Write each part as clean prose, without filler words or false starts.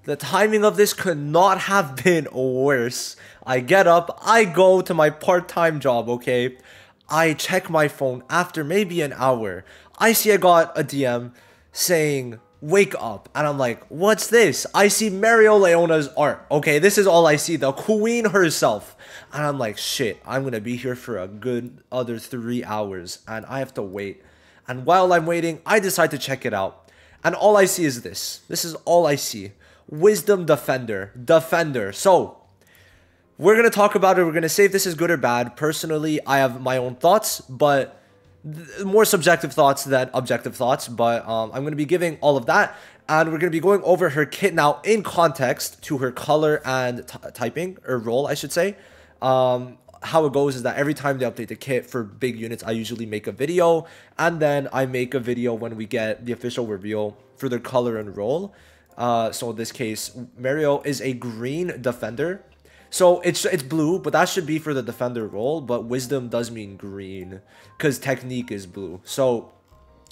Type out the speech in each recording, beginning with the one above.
The timing of this could not have been worse. I get up, I go to my part-time job, okay? I check my phone after maybe an hour. I see I got a DM saying, wake up. And I'm like, what's this? I see Mereoleona's art. Okay, this is all I see. The queen herself. And I'm like, shit, I'm going to be here for a good other 3 hours. And I have to wait. And while I'm waiting, I decide to check it out. And all I see is this. This is all I see. Wisdom Defender. Defender. So, we're going to talk about it. We're going to say if this is good or bad. Personally, I have my own thoughts, but more subjective thoughts than objective thoughts. But I'm going to be giving all of that. And we're going to be going over her kit now in context to her color and typing, or role, I should say. How it goes is that every time they update the kit for big units, I usually make a video. And then I make a video when we get the official reveal for their color and role. So in this case, Mario is a green defender. So it's blue, but that should be for the defender role. But wisdom does mean green because technique is blue. So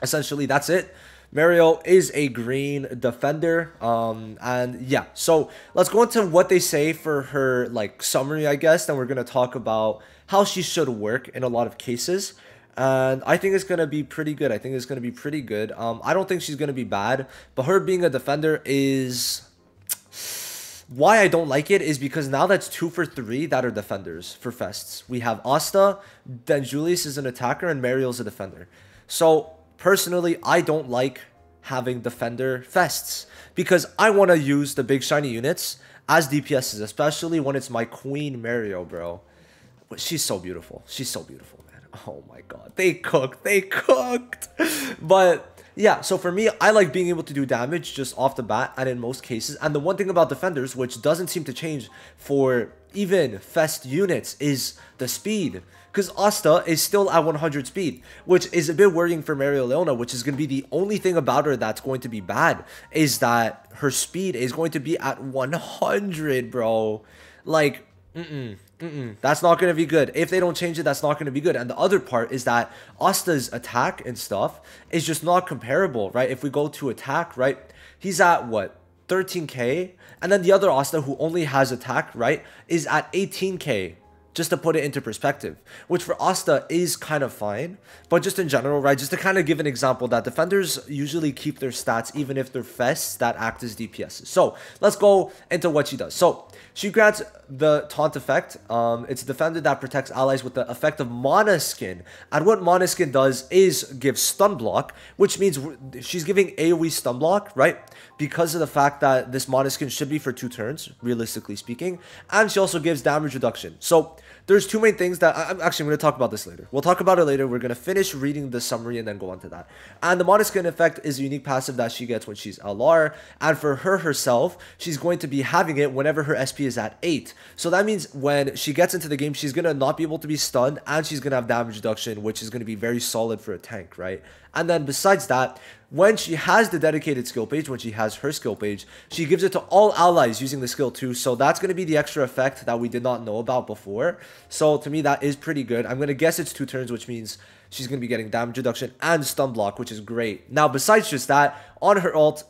essentially that's it. Mario is a green defender. And yeah, so let's go into what they say for her like summary, I guess. Then we're going to talk about how she should work in a lot of cases. And I think it's going to be pretty good. I think it's going to be pretty good. I don't think she's going to be bad, but her being a defender is... Why I don't like it is because now that's 2 for 3 that are defenders for fests. We have Asta, then Julius is an attacker, and Mario's a defender. So, personally, I don't like having defender fests because I want to use the big shiny units as DPSs, especially when it's my queen Mario, bro. She's so beautiful. She's so beautiful, man. Oh my god. They cooked. They cooked. But... yeah, so for me, I like being able to do damage just off the bat and in most cases. And the one thing about defenders, which doesn't seem to change for even fest units, is the speed. Because Asta is still at 100 speed, which is a bit worrying for Mereoleona, which is going to be the only thing about her that's going to be bad, is that her speed is going to be at 100, bro. Like, that's not going to be good. If they don't change it, that's not going to be good. And the other part is that Asta's attack and stuff is just not comparable, right? If we go to attack, right, he's at what, 13k? And then the other Asta who only has attack, right, is at 18k. Just to put it into perspective, which for Asta is kind of fine, but just in general, right, just to kind of give an example that defenders usually keep their stats even if they're fests that act as DPSs. So let's go into what she does. So she grants the taunt effect. It's a defender that protects allies with the effect of Mana Skin, and what Mana Skin does is give stun block, which means she's giving AoE stun block, right, because of the fact that this Mana Skin should be for 2 turns, realistically speaking, and she also gives damage reduction. So there's 2 main things that I'm going to talk about this later. We'll talk about it later. We're going to finish reading the summary and then go on to that. And the Mana Skin effect is a unique passive that she gets when she's LR. And for her herself, she's going to be having it whenever her SP is at 8. So that means when she gets into the game, she's going to not be able to be stunned and she's going to have damage reduction, which is going to be very solid for a tank, right? And then besides that, when she has the dedicated skill page, when she has her skill page, she gives it to all allies using the skill too. So that's going to be the extra effect that we did not know about before. So to me, that is pretty good. I'm going to guess it's 2 turns, which means she's going to be getting damage reduction and stun block, which is great. Now, besides just that, on her ult,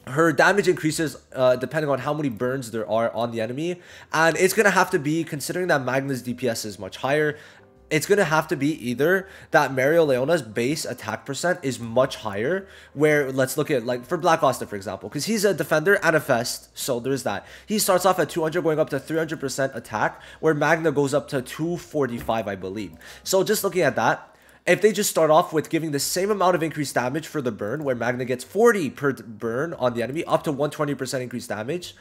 her damage increases depending on how many burns there are on the enemy. And it's going to have to be, considering that Magna's DPS is much higher, it's going to have to be either that Mereoleona's base attack percent is much higher, where let's look at like for Black Asta, for example, because he's a defender and a fest, so there's that. He starts off at 200 going up to 300% attack, where Magna goes up to 245, I believe. So just looking at that, if they just start off with giving the same amount of increased damage for the burn, where Magna gets 40 per burn on the enemy, up to 120% increased damage,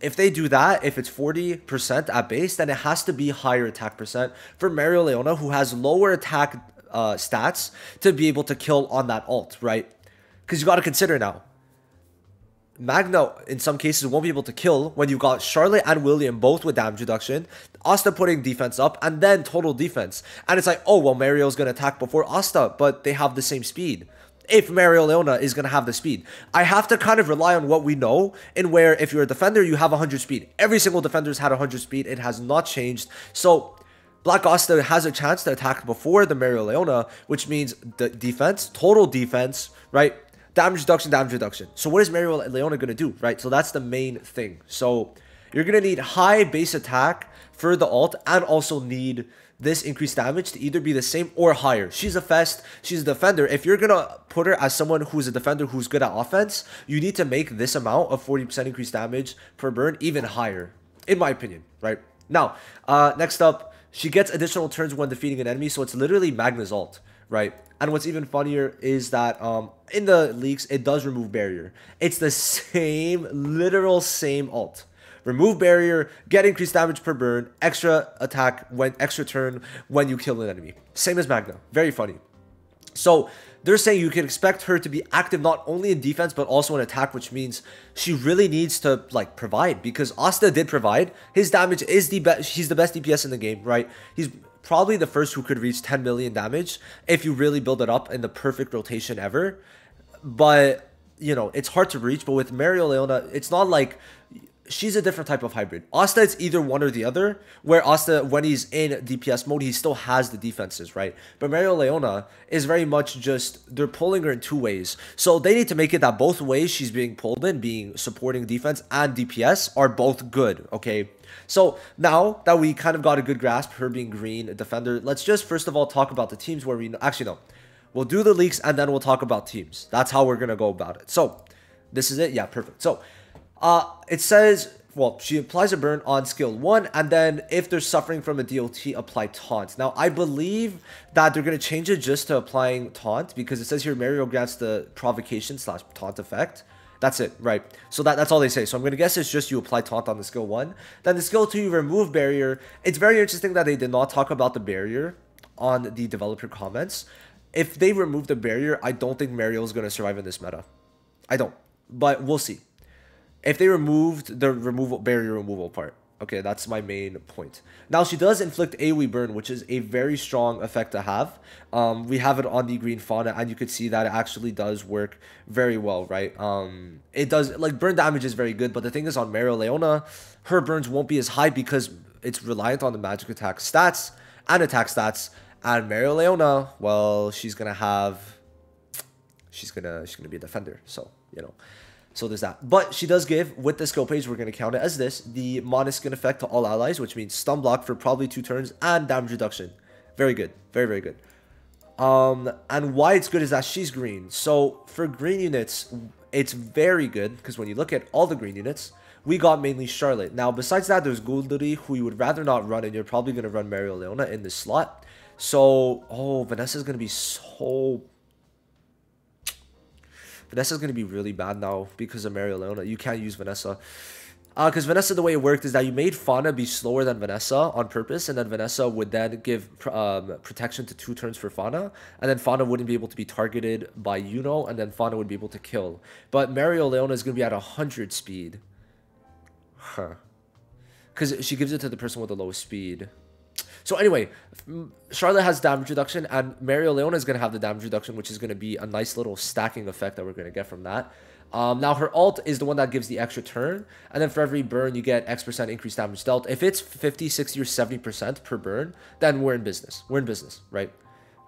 if they do that, if it's 40% at base, then it has to be higher attack percent for Mereoleona, who has lower attack stats to be able to kill on that ult, right? Because you got to consider now, Magna in some cases won't be able to kill when you got Charlotte and William both with damage reduction, Asta putting defense up, and then total defense. And it's like, oh, well, Mario's going to attack before Asta, but they have the same speed. If Mereoleona is going to have the speed, I have to kind of rely on what we know, in where if you're a defender, you have 100 speed. Every single defender's had 100 speed. It has not changed. So Black Asta has a chance to attack before the Mereoleona, which means the defense, total defense, right? damage reduction, damage reduction. So what is Mario Leona going to do, right? So that's the main thing. So you're going to need high base attack for the ult and also need this increased damage to either be the same or higher. She's a fest, she's a defender. If you're going to put her as someone who's a defender who's good at offense, you need to make this amount of 40% increased damage per burn even higher, in my opinion, right? Now, next up, she gets additional turns when defeating an enemy, so it's literally Magna's ult, right? And what's even funnier is that in the leaks, it does remove barrier. It's the same, literal same ult. Remove barrier, get increased damage per burn, extra attack when extra turn when you kill an enemy. Same as Magna. Very funny. So they're saying you can expect her to be active not only in defense but also in attack, which means she really needs to like provide, because Asta did provide. His damage is the best. He's the best DPS in the game, right? He's probably the first who could reach 10 million damage if you really build it up in the perfect rotation ever. But you know, it's hard to reach. But with Mario Leona, it's not like she's a different type of hybrid. Asta is either one or the other, where Asta, when he's in DPS mode, he still has the defenses, right? But Mario Leona is very much just, they're pulling her in two ways. So they need to make it that both ways she's being pulled in, being supporting defense and DPS, are both good, okay? So now that we kind of got a good grasp, her being green, a defender, let's just first of all talk about the teams where we, actually no. We'll do the leaks and then we'll talk about teams. That's how we're going to go about it. So this is it. Yeah, perfect. So it says, well, she applies a burn on skill 1, and then if they're suffering from a DOT, apply taunt. Now, I believe that they're going to change it just to applying taunt, because it says here Mario grants the provocation / taunt effect. That's it, right? So that's all they say. So I'm going to guess it's just you apply taunt on the skill 1. Then the skill 2, you remove barrier. It's very interesting that they did not talk about the barrier on the developer comments. If they remove the barrier, I don't think Mario is going to survive in this meta. I don't, but we'll see. If they removed the barrier removal part. Okay, that's my main point. Now, she does inflict AoE burn, which is a very strong effect to have. We have it on the green fauna, and you could see that it actually does work very well, right? It does, like, burn damage is very good, but the thing is, on Mario Leona, her burns won't be as high because it's reliant on the magic attack stats and attack stats. And Mario Leona, well, she's gonna be a defender, so, you know. So there's that. But she does give, with the skill page, we're going to count it as this, the Måneskin effect to all allies, which means stun block for probably 2 turns and damage reduction. Very good. Very, very good. And why it's good is that she's green. So for green units, it's very good, because when you look at all the green units, we got mainly Charlotte. Now, besides that, there's Gouldry, who you would rather not run, and you're probably going to run Mario Leona in this slot. So, oh, Vanessa's going to be so... Vanessa's going to be really bad now because of Mario Leona. You can't use Vanessa. Because Vanessa, the way it worked is that you made Fauna be slower than Vanessa on purpose, and then Vanessa would then give protection to 2 turns for Fauna, and then Fauna wouldn't be able to be targeted by Yuno, and then Fauna would be able to kill. But Mario Leona is going to be at 100 speed. Huh. Because she gives it to the person with the lowest speed. So anyway, Charlotte has damage reduction, and Mario Leona is going to have the damage reduction, which is going to be a nice little stacking effect that we're going to get from that. Now, her ult is the one that gives the extra turn, and then for every burn, you get X% increased damage dealt. If it's 50, 60, or 70% per burn, then we're in business. We're in business, right?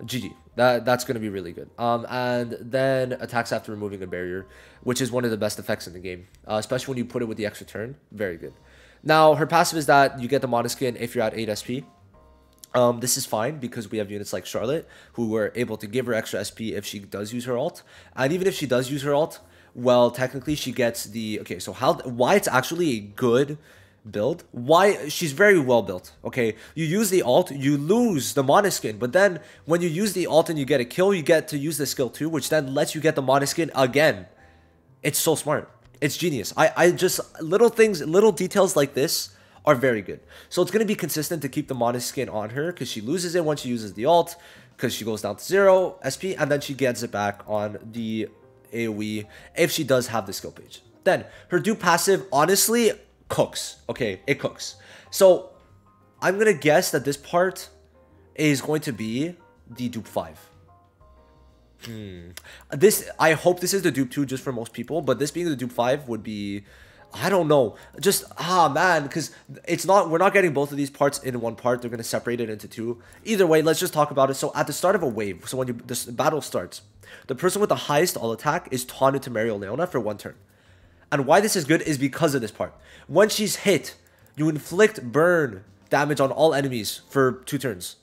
GG. That's going to be really good. And then attacks after removing a barrier, which is one of the best effects in the game, especially when you put it with the extra turn. Very good. Now, her passive is that you get the Måneskin if you're at 8 SP. This is fine because we have units like Charlotte who were able to give her extra SP if she does use her ult. And even if she does use her ult, well, technically she gets the... Okay, so why it's actually a good build? Why? She's very well built, okay? You use the ult, you lose the Måneskin, but then when you use the ult and you get a kill, you get to use the skill 2, which then lets you get the Måneskin again. It's so smart. It's genius. I just... Little things, little details like this are very good. So it's going to be consistent to keep the Måneskin on her, because she loses it once she uses the ult, because she goes down to 0 SP, and then she gets it back on the AoE if she does have the skill page. Then, her dupe passive, honestly, cooks. Okay, it cooks. So, I'm going to guess that this part is going to be the dupe 5. I hope this is the dupe 2 just for most people, but this being the dupe 5 would be... I don't know. Just man, because it's not. We're not getting both of these parts in one part. They're gonna separate it into two. Either way, let's just talk about it. So at the start of a wave, so when this battle starts, the person with the highest all attack is taunted to Mereoleona for 1 turn. And why this is good is because of this part. When she's hit, you inflict burn damage on all enemies for 2 turns.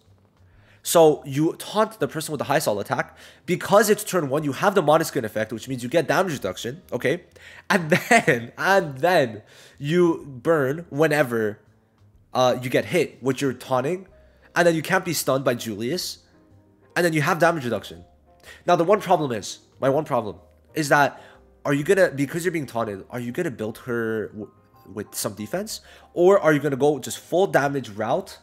So you taunt the person with the highest all attack. Because it's turn 1, you have the Måneskin effect, which means you get damage reduction, okay? And then you burn whenever you get hit, which you're taunting. And then you can't be stunned by Julius. And then you have damage reduction. Now my one problem is that, are you gonna, because you're being taunted, are you gonna build her with some defense? Or are you gonna go just full damage route?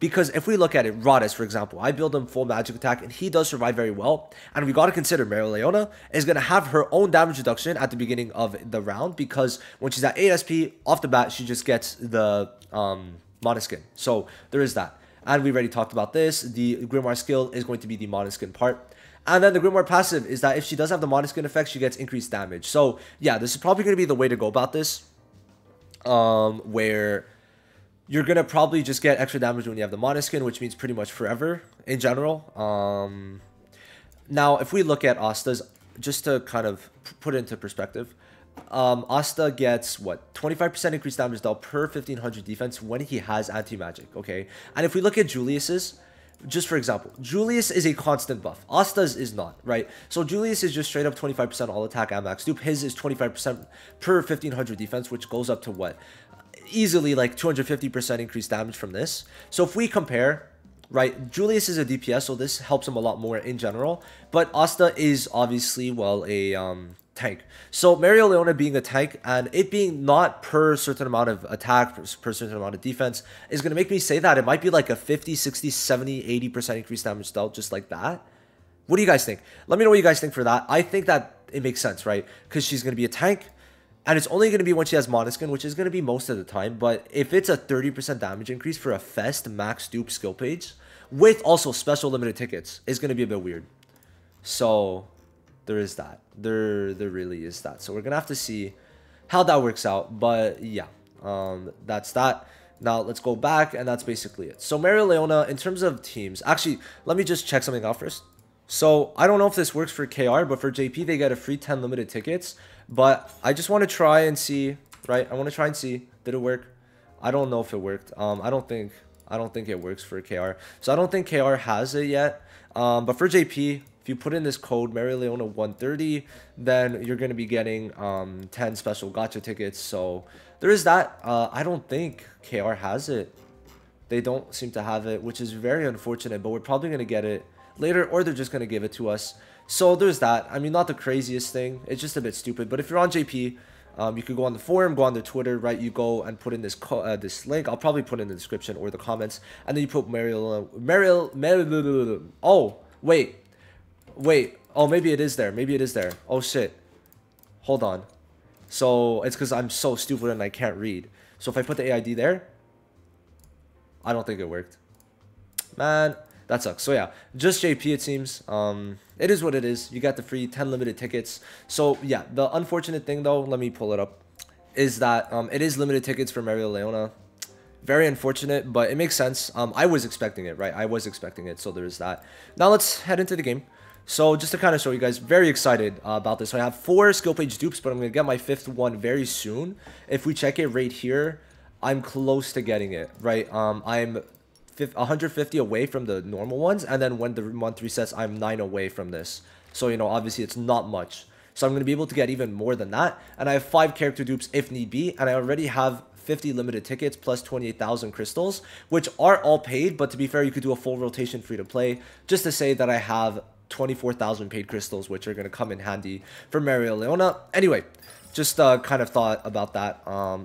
Because if we look at it, Radis, for example, I build him full magic attack and he does survive very well. And we got to consider Mereoleona is going to have her own damage reduction at the beginning of the round, because when she's at 8 SP, off the bat, she just gets the Måneskin. So there is that. And we already talked about this. The Grimoire skill is going to be the Måneskin part. And then the Grimoire passive is that if she does have the Måneskin effect, she gets increased damage. So yeah, this is probably going to be the way to go about this. Where you're going to probably just get extra damage when you have the Måneskin, which means pretty much forever in general. Now, if we look at Asta's, just to kind of put it into perspective, Asta gets, what, 25% increased damage dealt per 1500 defense when he has anti-magic, okay? And if we look at Julius's, just for example, Julius is a constant buff. Asta's is not, right? So Julius is just straight up 25% all attack and max dupe. His is 25% per 1500 defense, which goes up to what? Easily like 250% increased damage from this. So if we compare, right, Julius is a DPS, so this helps him a lot more in general. But Asta is obviously, well, a tank. So Mereoleona being a tank and it being not per certain amount of attack, per certain amount of defense, is going to make me say that it might be like a 50, 60, 70, 80% increased damage dealt just like that. What do you guys think? Let me know what you guys think for that. I think that it makes sense, right? Because she's going to be a tank. And it's only going to be when she has Måneskin, which is going to be most of the time. But if it's a 30% damage increase for a Fest max dupe skill page, with also special limited tickets, it's going to be a bit weird. So there is that. There really is that. So we're going to have to see how that works out. But yeah, that's that. Now let's go back, and that's basically it. So Mereoleona, in terms of teams, actually, let me just check something out first. So I don't know if this works for KR, but for JP, they get a free 10 limited tickets. But I just want to try and see, right? I want to try and see, did it work? I don't know if it worked. I don't think it works for KR. So I don't think KR has it yet. But for JP, if you put in this code Mereoleona 130, then you're going to be getting 10 special gacha tickets. So there is that. I don't think KR has it. They don't seem to have it, which is very unfortunate, but we're probably going to get it later, or they're just going to give it to us. So there's that. I mean, not the craziest thing. It's just a bit stupid. But if you're on JP, you could go on the forum, go on their Twitter, right? You go and put in this link. I'll probably put it in the description or the comments. And then you put Oh, wait. Oh, maybe it is there. Maybe it is there. Oh, shit. Hold on. So it's because I'm so stupid and I can't read. So if I put the AID there, I don't think it worked. Man, that sucks. So yeah, just JP it seems. It is what it is. You got the free 10 limited tickets. So yeah, the unfortunate thing though, let me pull it up, is that it is limited tickets for Mereoleona. Very unfortunate, but it makes sense. I was expecting it, right? I was expecting it, so there is that. Now let's head into the game. So just to kind of show you guys, very excited about this. So I have 4 skill page dupes, but I'm going to get my 5th one very soon. If we check it right here, I'm close to getting it, right? I'm 150 away from the normal ones, and then when the month resets, I'm 9 away from this. So, you know, obviously it's not much. So I'm going to be able to get even more than that. And I have 5 character dupes if need be, and I already have 50 limited tickets plus 28,000 crystals, which are all paid. But to be fair, you could do a full rotation free to play, just to say that I have 24,000 paid crystals, which are going to come in handy for Mereoleona. Anyway, just kind of thought about that.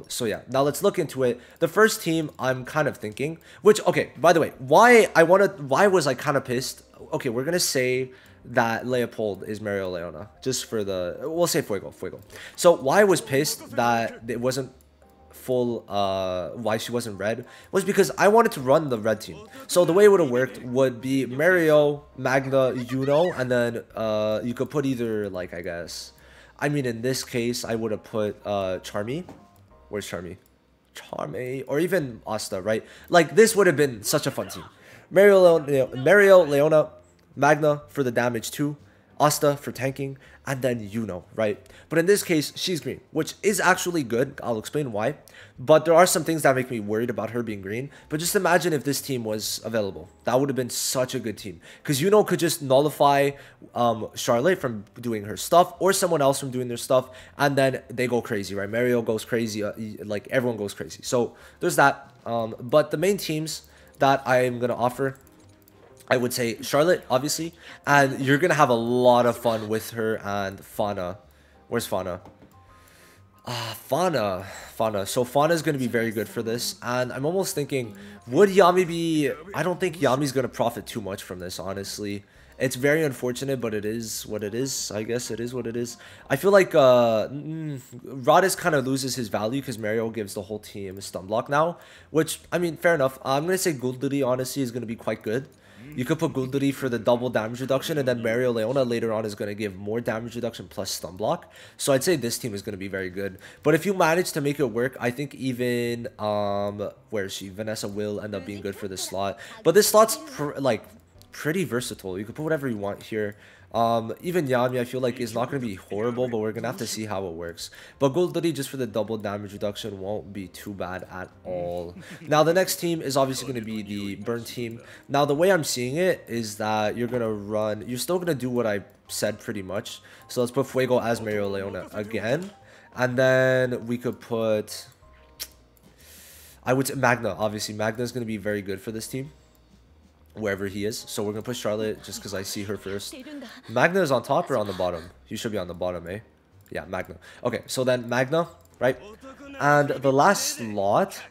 So yeah, now let's look into it. The first team I'm kind of thinking, which, okay, by the way, why was I kind of pissed? Okay, we're going to say that Leopold is Mereoleona, just for the, we'll say Fuego. So why I was pissed that it wasn't full, why she wasn't red, was because I wanted to run the red team. So the way it would have worked would be Mario, Magna, Yuno, and then you could put either, like, I guess, I mean, in this case, I would have put Charmy, Where's Charmy? Charmy, or even Asta, right? Like, this would have been such a fun team. Mario, Leona, Magna for the damage too, Asta for tanking, and then Yuno, right? But in this case, she's green, which is actually good. I'll explain why. But there are some things that make me worried about her being green. But just imagine if this team was available. That would have been such a good team. Because Yuno could just nullify Charlotte from doing her stuff, or someone else from doing their stuff, and then they go crazy, right? Mario goes crazy, like everyone goes crazy. So there's that. But the main teams that I'm going to offer, I would say Charlotte, obviously, and you're going to have a lot of fun with her and Fauna. Where's Fauna? Fauna. So Fauna is going to be very good for this, and I'm almost thinking, would Yami be... I don't think Yami's going to profit too much from this, honestly. It's very unfortunate, but it is what it is. I guess it is what it is. I feel like Raditz kind of loses his value because Mario gives the whole team a stun block now, which, I mean, fair enough. I'm going to say Gulduri, honestly, is going to be quite good. You could put Gulduri for the double damage reduction, and then Mario Leona later on is going to give more damage reduction plus stun block. So I'd say this team is going to be very good. But if you manage to make it work, I think even, where is she? Vanessa will end up being good for this slot. But this slot's, pretty versatile. You can put whatever you want here. Even Yami, I feel like, is not going to be horrible, but we're going to have to see how it works. But Gulduri, just for the double damage reduction, won't be too bad at all. Now, the next team is obviously going to be the Burn team. Now, the way I'm seeing it is that you're going to run... You're still going to do what I said pretty much. So let's put Fuego as Mario Leona again. And then we could put... I would say Magna, obviously. Magna is going to be very good for this team, wherever he is. So we're going to put Charlotte just because I see her first. Magna is on top or on the bottom? You should be on the bottom, eh? Yeah, Magna. Okay, so then Magna, right? And the last slot,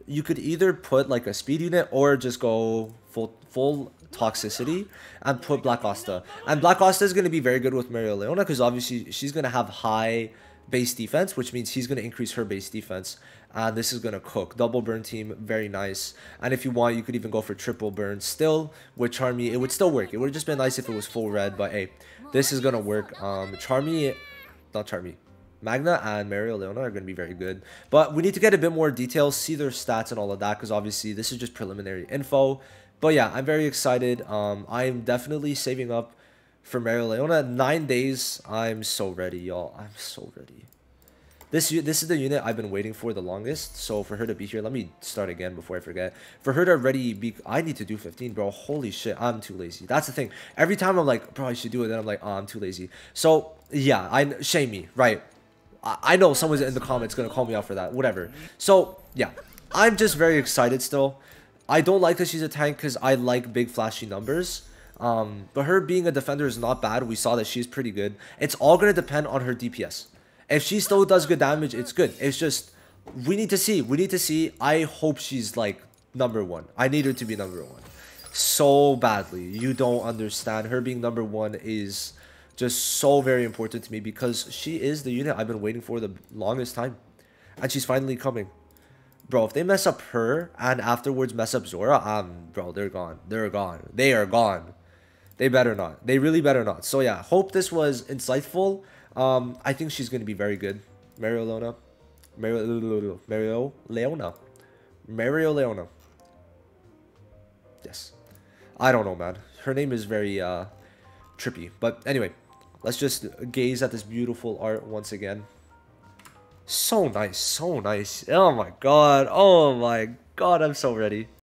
you could either put like a speed unit or just go full toxicity and put Black Asta. And Black Asta is going to be very good with Mario Leona because obviously she's going to have high base defense, which means he's going to increase her base defense. And this is going to cook. Double burn team, very nice. And if you want, you could even go for triple burn still with Charmy. It would still work. It would have just been nice if it was full red, but hey, this is going to work. Magna and Mario Leona are going to be very good. But we need to get a bit more details, see their stats and all of that, because obviously this is just preliminary info. But yeah, I'm very excited. I'm definitely saving up for Mario Leona. 9 days. I'm so ready, y'all. I'm so ready. This is the unit I've been waiting for the longest. So for her to be here, let me start again before I forget. For her to already be... I need to do 15, bro. Holy shit, I'm too lazy. That's the thing. Every time I'm like, bro, I should do it. Then I'm like, oh, I'm too lazy. So yeah, shame me, right? I know someone's in the comments going to call me out for that. Whatever. So yeah, I'm just very excited still. I don't like that she's a tank because I like big flashy numbers. But her being a defender is not bad. We saw that she's pretty good. It's all going to depend on her DPS. If she still does good damage, it's good. It's just, we need to see. We need to see. I hope she's like #1. I need her to be #1 so badly. You don't understand. Her being #1 is just so very important to me because she is the unit I've been waiting for the longest time. And she's finally coming. Bro, if they mess up her and afterwards mess up Zora, bro, they're gone. They're gone. They are gone. They better not. They really better not. So yeah, hope this was insightful. I think she's going to be very good. Mario Leona. Yes. I don't know, man. Her name is very trippy. But anyway, let's just gaze at this beautiful art once again. So nice. So nice. Oh my god. Oh my god. I'm so ready.